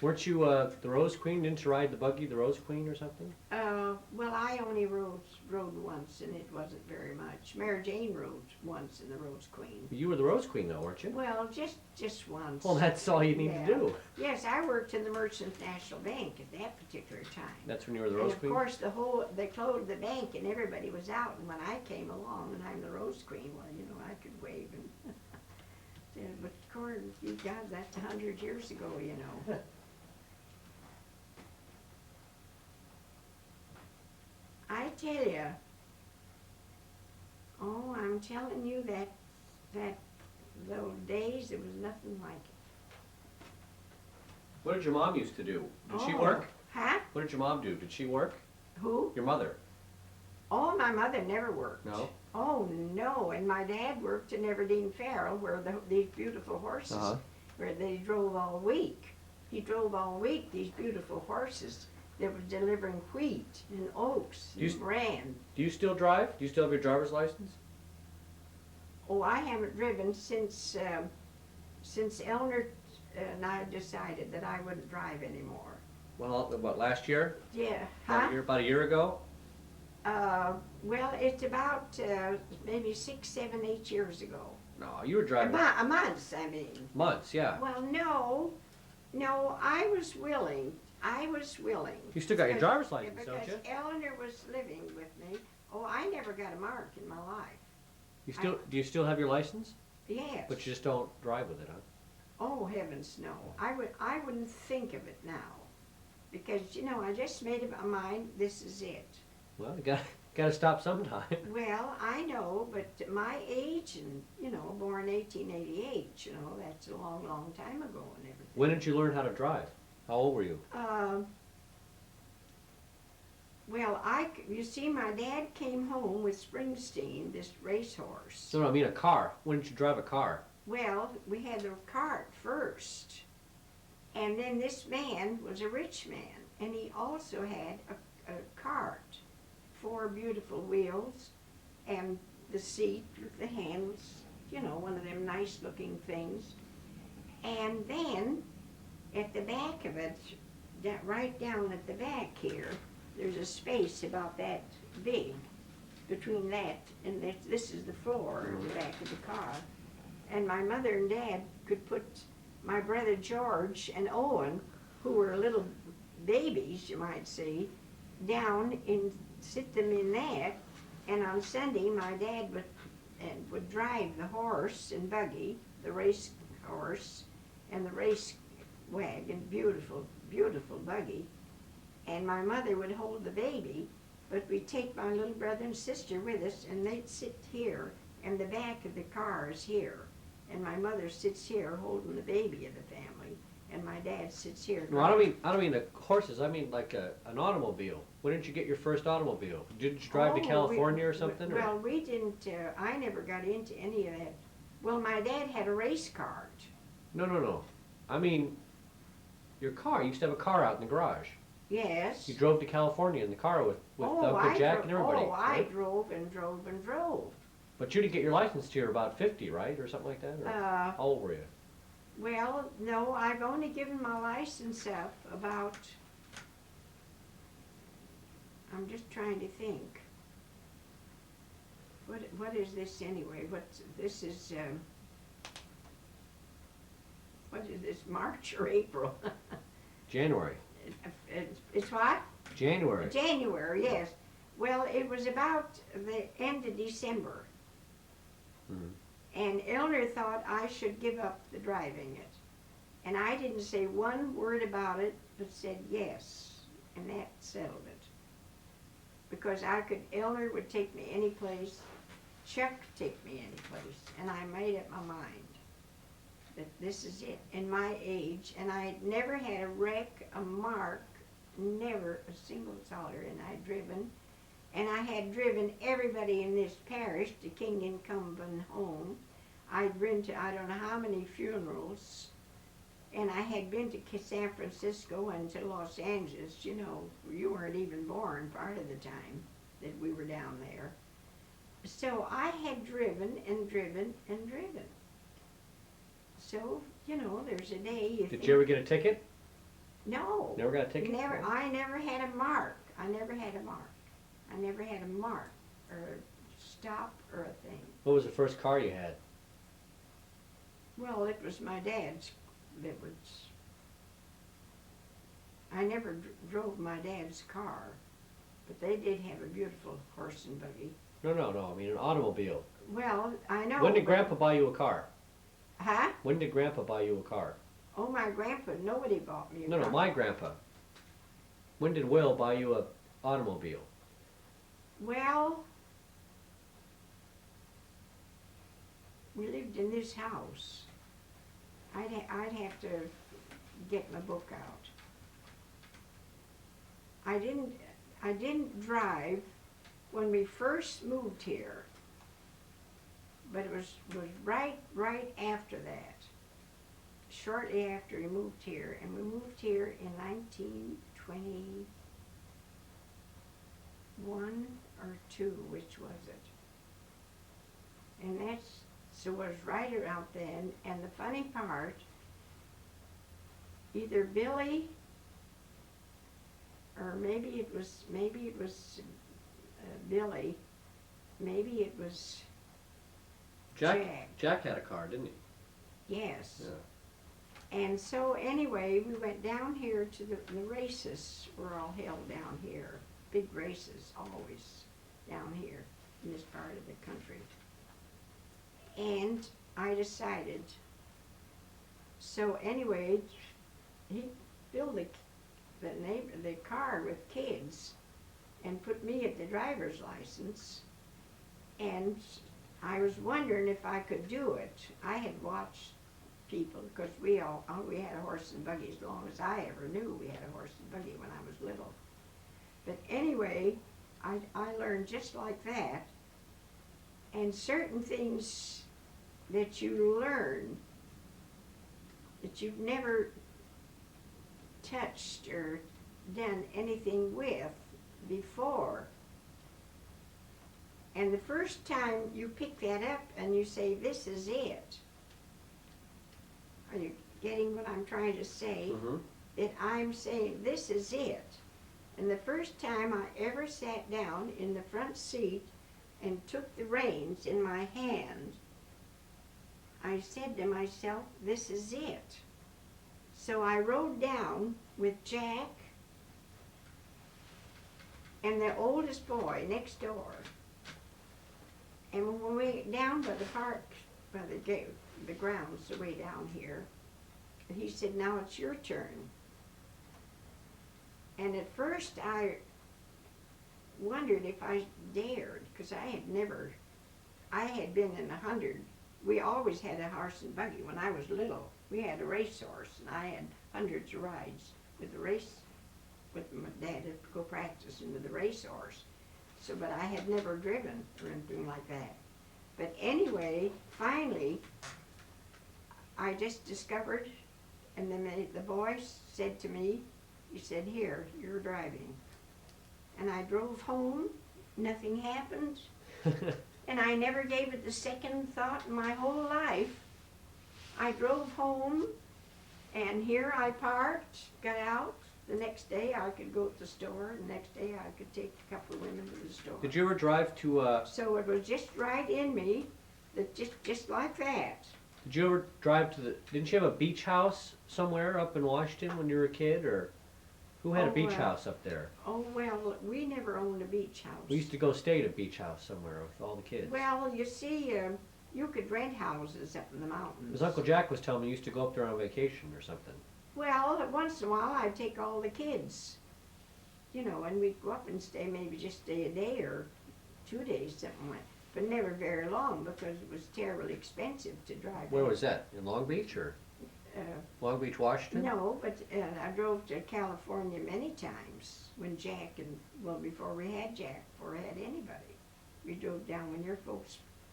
Weren't you the Rose Queen? Didn't you ride the buggy, the Rose Queen or something? Well, I only rode once, and it wasn't very much. Mary Jane rode once in the Rose Queen. You were the Rose Queen though, weren't you? Well, just once. Well, that's all you need Yeah. to do. Yes, I worked in the Merchant National Bank at that particular time. That's when you were the And Rose of Queen? course, they closed the bank and everybody was out. And when I came along and I'm the Rose Queen, well, you know, I could wave and. Yeah, but of course, you God, that's 100 years ago, you know. I tell you, oh, I'm telling you that those days there was nothing like it. What did your mom used to do? Did she Oh, work? Huh? What did your mom do? Did she work? Who? Your mother? Oh, my mother never worked. No? Oh no, and my dad worked in Everdeen Farrell where these beautiful horses, where they drove all week. He drove all week these beautiful horses that was delivering wheat and oats and bran. Do you still drive? Do you still have your driver's license? Oh, I haven't driven since Eleanor and I decided that I wouldn't drive anymore. Well, what, last year? Yeah, About a year ago? Well, it's about maybe 6, 7, 8 years ago. No, you were driving. A month, I mean. Months, yeah. Well, no, I was willing. You still got your driver's license, don't you? Because Eleanor was living with me. Oh, I never got a mark in my life. Do you still have your license? Yes. But you just don't drive with it, huh? Oh, heavens, no. I wouldn't think of it now. Because, you know, I just made up my mind, this is it. Well, you gotta stop sometime. Well, I know, but my age and, you know, born 1888, you know, that's a long, long time ago and everything. When did you learn how to drive? How old were you? Well, you see, my dad came home with Springsteen, this racehorse. No, I mean a car. When did you drive a car? Well, we had the cart first, and then this man was a rich man, and he also had a cart, 4 beautiful wheels, and the seat with the hands, you know, one of them nice looking things. And then, at the back of it, right down at the back here, there's a space about that big between that and this is the floor in the back of the car. And my mother and dad could put my brother George and Owen, who were little babies, you might say, down and sit them in that. And on Sunday, my dad would drive the horse and buggy, the race horse and the race wagon, beautiful, beautiful buggy. And my mother would hold the baby, but we'd take my little brother and sister with us, and they'd sit here, and the back of the car is here. And my mother sits here holding the baby of the family, and my dad sits here. No, I don't mean the horses. I mean like an automobile. When did you get your first automobile? Did you drive to California or something? Well, we didn't. I never got into any of that. Well, my dad had a race cart. No. I mean, your car. You used to have a car out in the garage. Yes. You drove to California in the car with Uncle Jack and everybody. Oh, I drove and drove and drove. But you didn't get your license till you were about 50, right? Or something like that? Or how old were you? Well, no, I've only given my license up about, I'm just trying to think. What is this anyway? This is, what is this, March or April? January. It's what? January. January, yes. Well, it was about the end of December. Mm-hmm. And Eleanor thought I should give up the driving it. And I didn't say one word about it, but said yes. And that settled it. Because Eleanor would take me any place, Chuck would take me any place. And I made up my mind that this is it. In my age, and I had never had a wreck, a mark, never a single solder. And I'd driven. And I had driven everybody in this parish to King and Cumberland home. I'd been to I don't know how many funerals. And I had been to San Francisco and to Los Angeles. You know, you weren't even born part of the time that we were down there. So I had driven and driven and driven. So, you know, there's a day you Did you ever get a ticket? No. Never got a ticket? Never. No? I never had a mark. I never had a mark. I never had a mark or a stop or a thing. What was the first car you had? Well, it was my dad's. That was. I never drove my dad's car, but they did have a beautiful horse and buggy. No, I mean an automobile. Well, I know. When did Grandpa buy you a car? Huh? When did Grandpa buy you a car? Oh, my grandpa. Nobody bought me a car. No, my grandpa. When did Will buy you a automobile? Well, we lived in this house. I'd have to get my book out. I didn't drive when we first moved here, but it was right after that. Shortly after we moved here, and we moved here in 1921 or 2, which was it? And so it was right around then, and the funny part, either Billy, or maybe it was Billy, maybe it was Jack. Jack had a car, didn't he? Yes. Yeah. And so anyway, we went down here to the races were all held down here. Big races always down here in this part of the country. And I decided, so anyway, he filled the car with kids and put me at the driver's license. And I was wondering if I could do it. I had watched people, because we had a horse and buggy as long as I ever knew we had a horse and buggy when I was little. But anyway, I learned just like that. And certain things that you learn that you've never touched or done anything with before. And the first time you pick that up and you say, this is it. Are you getting what I'm trying to say? Mm-hmm. That I'm saying, this is it. And the first time I ever sat down in the front seat and took the reins in my hand, I said to myself, this is it. So I rode down with Jack and the oldest boy next door. And when we went down by the park, by the gate, the grounds, the way down here, he said, now it's your turn. And at first I wondered if I dared, because I had been in 100. We always had a horse and buggy when I was little. We had a racehorse, and I had hundreds of rides with my dad to go practicing with the racehorse. So, but I had never driven or anything like that. But anyway, finally, I just discovered, and then the boy said to me, he said, here, you're driving. And I drove home, nothing happened, and I never gave it the second thought in my whole life. I drove home, and here I parked, got out. The next day I could go to the store, and the next day I could take a couple of women to the store. Did you ever drive to, So it was just right in me, that just like that. did you ever drive to didn't you have a beach house somewhere up in Washington when you were a kid, or who had a beach house up there? Oh, well, we never owned a beach house. We used to go stay at a beach house somewhere with all the kids. Well, you see, you could rent houses up in the mountains. Because Uncle Jack was telling me you used to go up there on vacation or something. Well, once in a while I'd take all the kids, and we'd go up and maybe just stay a day or 2 days, something like that. But never very long, because it was terribly expensive to drive. Where was that? In Long Beach or Long Beach, Washington? No, but I drove to California many times when Jack before we had Jack, before we had anybody. We drove down when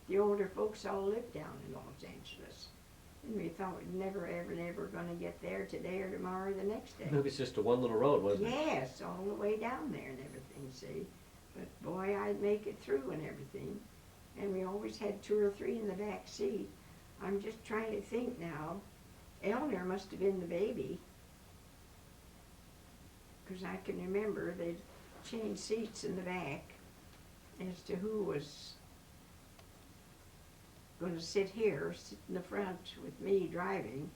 the older folks all lived down in Los Angeles. And we thought we'd never, ever going to get there today or tomorrow or the next day. It was just a one little road, wasn't it? Yes, all the way down there and everything, see. But boy, I'd make it through and everything. And we always had 2 or 3 in the back seat. I'm just trying to think now. Eleanor must have been the baby. 'cause I can remember they'd change seats in the back as to who was gonna sit here, sit in the front with me driving.